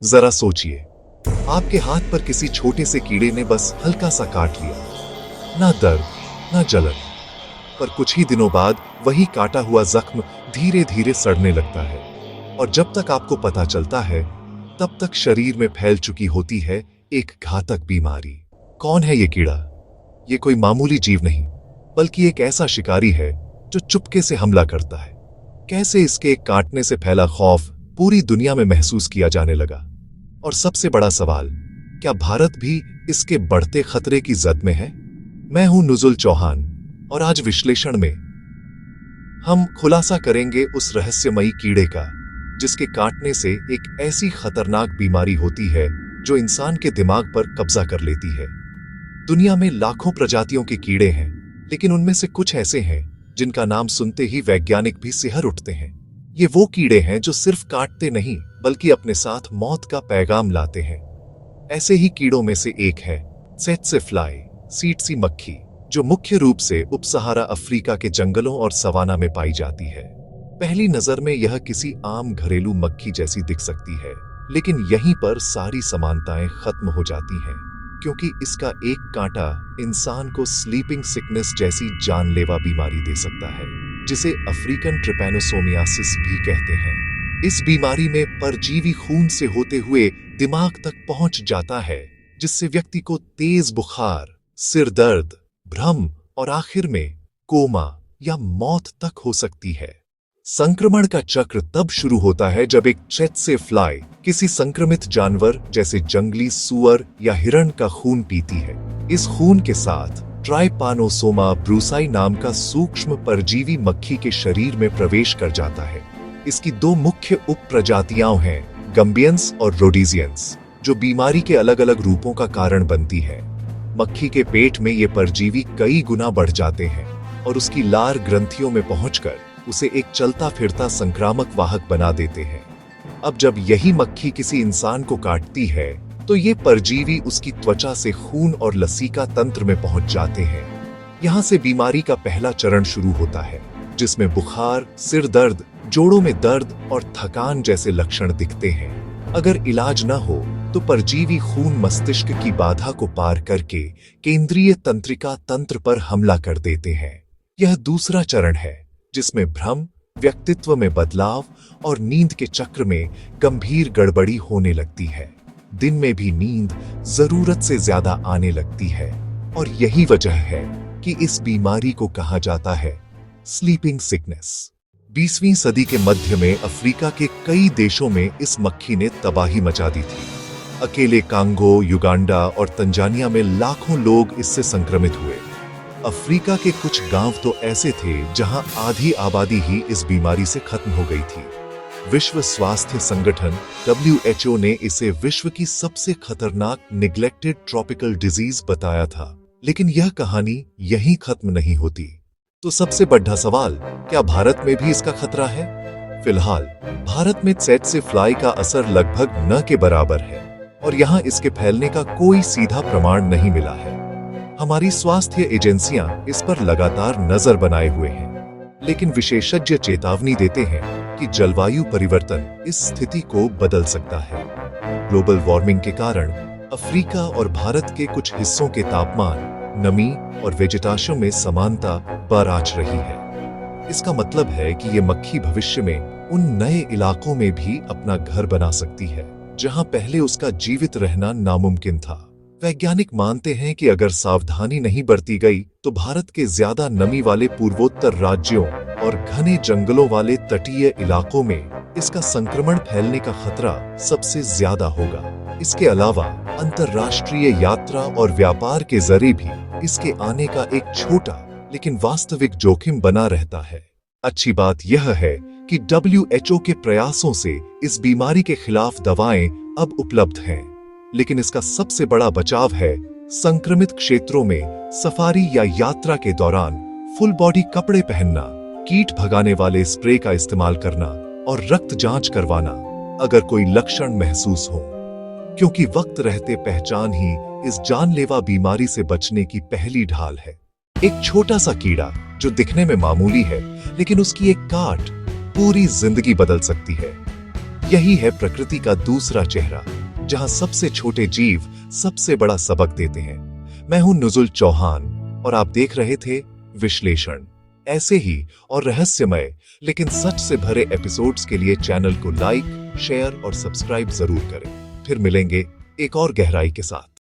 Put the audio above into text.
जरा सोचिए, आपके हाथ पर किसी छोटे से कीड़े ने बस हल्का सा काट लिया। ना दर्द, ना जलन, पर कुछ ही दिनों बाद वही काटा हुआ जख्म धीरे धीरे सड़ने लगता है। और जब तक आपको पता चलता है, तब तक शरीर में फैल चुकी होती है एक घातक बीमारी। कौन है ये कीड़ा? ये कोई मामूली जीव नहीं, बल्कि एक ऐसा शिकारी है जो चुपके से हमला करता है। कैसे इसके एक काटने से फैला खौफ पूरी दुनिया में महसूस किया जाने लगा। और सबसे बड़ा सवाल, क्या भारत भी इसके बढ़ते खतरे की जद में है? मैं हूं नुजुल चौहान, और आज विश्लेषण में हम खुलासा करेंगे उस रहस्यमयी कीड़े का, जिसके काटने से एक ऐसी खतरनाक बीमारी होती है जो इंसान के दिमाग पर कब्जा कर लेती है। दुनिया में लाखों प्रजातियों के कीड़े हैं, लेकिन उनमें से कुछ ऐसे हैं जिनका नाम सुनते ही वैज्ञानिक भी सिहर उठते हैं। ये वो कीड़े हैं जो सिर्फ काटते नहीं, बल्कि अपने साथ मौत का पैगाम लाते हैं। ऐसे ही कीड़ों में से एक है tsetse फ्लाई, सीटसी मक्खी, जो मुख्य रूप से उपसहारा अफ्रीका के जंगलों और सवाना में पाई जाती है। पहली नजर में यह किसी आम घरेलू मक्खी जैसी दिख सकती है, लेकिन यहीं पर सारी समानताएं खत्म हो जाती हैं, क्योंकि इसका एक कांटा इंसान को स्लीपिंग सिकनेस जैसी जानलेवा बीमारी दे सकता है, जिसे अफ्रीकन ट्रिपैनोसोमियासिस भी कहते हैं। इस बीमारी में परजीवी खून से होते हुए दिमाग तक पहुंच जाता है, जिससे व्यक्ति को तेज बुखार, सिर दर्द, भ्रम और आखिर में कोमा या मौत तक हो सकती है। संक्रमण का चक्र तब शुरू होता है जब एक tsetse फ्लाई किसी संक्रमित जानवर जैसे जंगली सूअर या हिरण का खून पीती है। इस खून के साथ ट्राइपानोसोमा ब्रूसाई नाम का सूक्ष्म परजीवी मक्खी के शरीर में प्रवेश कर जाता है। इसकी दो मुख्य उप प्रजातियां हैं, गम्बियंस और रोडीजियंस, जो बीमारी के अलग अलग रूपों का कारण बनती है। मक्खी के पेट में ये परजीवी कई गुना बढ़ जाते हैं और उसकी लार ग्रंथियों में पहुंचकर उसे एक चलता फिरता संक्रामक वाहक बना देते हैं। अब जब यही मक्खी किसी इंसान को काटती है, तो ये परजीवी उसकी त्वचा से खून और लसीका तंत्र में पहुंच जाते हैं। यहां से बीमारी का पहला चरण शुरू होता है, जिसमें बुखार, सिर दर्द, जोड़ों में दर्द और थकान जैसे लक्षण दिखते हैं। अगर इलाज न हो तो परजीवी खून मस्तिष्क की बाधा को पार करके केंद्रीय तंत्रिका तंत्र पर हमला कर देते हैं। यह दूसरा चरण है, जिसमें भ्रम, व्यक्तित्व में बदलाव और नींद के चक्र में गंभीर गड़बड़ी होने लगती है। दिन में भी नींद जरूरत से ज्यादा आने लगती है, और यही वजह है कि इस बीमारी को कहा जाता है स्लीपिंग सिकनेस। 20वीं सदी के मध्य में अफ्रीका के कई देशों में इस मक्खी ने तबाही मचा दी थी। अकेले कांगो, युगांडा और तंजानिया में लाखों लोग इससे संक्रमित हुए। अफ्रीका के कुछ गांव तो ऐसे थे जहां आधी आबादी ही इस बीमारी से खत्म हो गई थी। विश्व स्वास्थ्य संगठन WHO ने इसे विश्व की सबसे खतरनाक निग्लेक्टेड ट्रॉपिकल डिजीज बताया था। लेकिन यह कहानी यहीं खत्म नहीं होती। तो सबसे बड़ा सवाल, क्या भारत में भी इसका खतरा है? फिलहाल भारत में tsetse फ्लाई का असर लगभग न के बराबर है, और यहाँ इसके फैलने का कोई सीधा प्रमाण नहीं मिला है। हमारी स्वास्थ्य एजेंसियां इस पर लगातार नजर बनाए हुए हैं, लेकिन विशेषज्ञ चेतावनी देते हैं कि जलवायु परिवर्तन इस स्थिति को बदल सकता है। ग्लोबल वार्मिंग के कारण अफ्रीका और भारत के कुछ हिस्सों के तापमान, नमी और वेजिटेशन में समानता बरआच रही है। इसका मतलब है कि ये मक्खी भविष्य में उन नए इलाकों में भी अपना घर बना सकती है, जहां पहले उसका जीवित रहना नामुमकिन था। वैज्ञानिक मानते हैं कि अगर सावधानी नहीं बरती गई तो भारत के ज्यादा नमी वाले पूर्वोत्तर राज्यों और घने जंगलों वाले तटीय इलाकों में इसका संक्रमण फैलने का खतरा सबसे ज्यादा होगा। इसके अलावा अंतर्राष्ट्रीय यात्रा और व्यापार के जरिए भी इसके आने का एक छोटा लेकिन वास्तविक जोखिम बना रहता है। अच्छी बात यह है कि WHO के प्रयासों से इस बीमारी के खिलाफ दवाएं अब उपलब्ध हैं, लेकिन इसका सबसे बड़ा बचाव है संक्रमित क्षेत्रों में सफारी या यात्रा के दौरान फुल बॉडी कपड़े पहनना, कीट भगाने वाले स्प्रे का इस्तेमाल करना और रक्त जांच करवाना अगर कोई लक्षण महसूस हो, क्योंकि वक्त रहते पहचान ही इस जानलेवा बीमारी से बचने की पहली ढाल है। एक छोटा सा कीड़ा जो दिखने में मामूली है, लेकिन उसकी एक काट पूरी जिंदगी बदल सकती है। यही है प्रकृति का दूसरा चेहरा, जहां सबसे छोटे जीव सबसे बड़ा सबक देते हैं। मैं हूं नुजुल चौहान और आप देख रहे थे विश्लेषण। ऐसे ही और रहस्यमय लेकिन सच से भरे एपिसोड्स के लिए चैनल को लाइक, शेयर और सब्सक्राइब जरूर करें। फिर मिलेंगे एक और गहराई के साथ।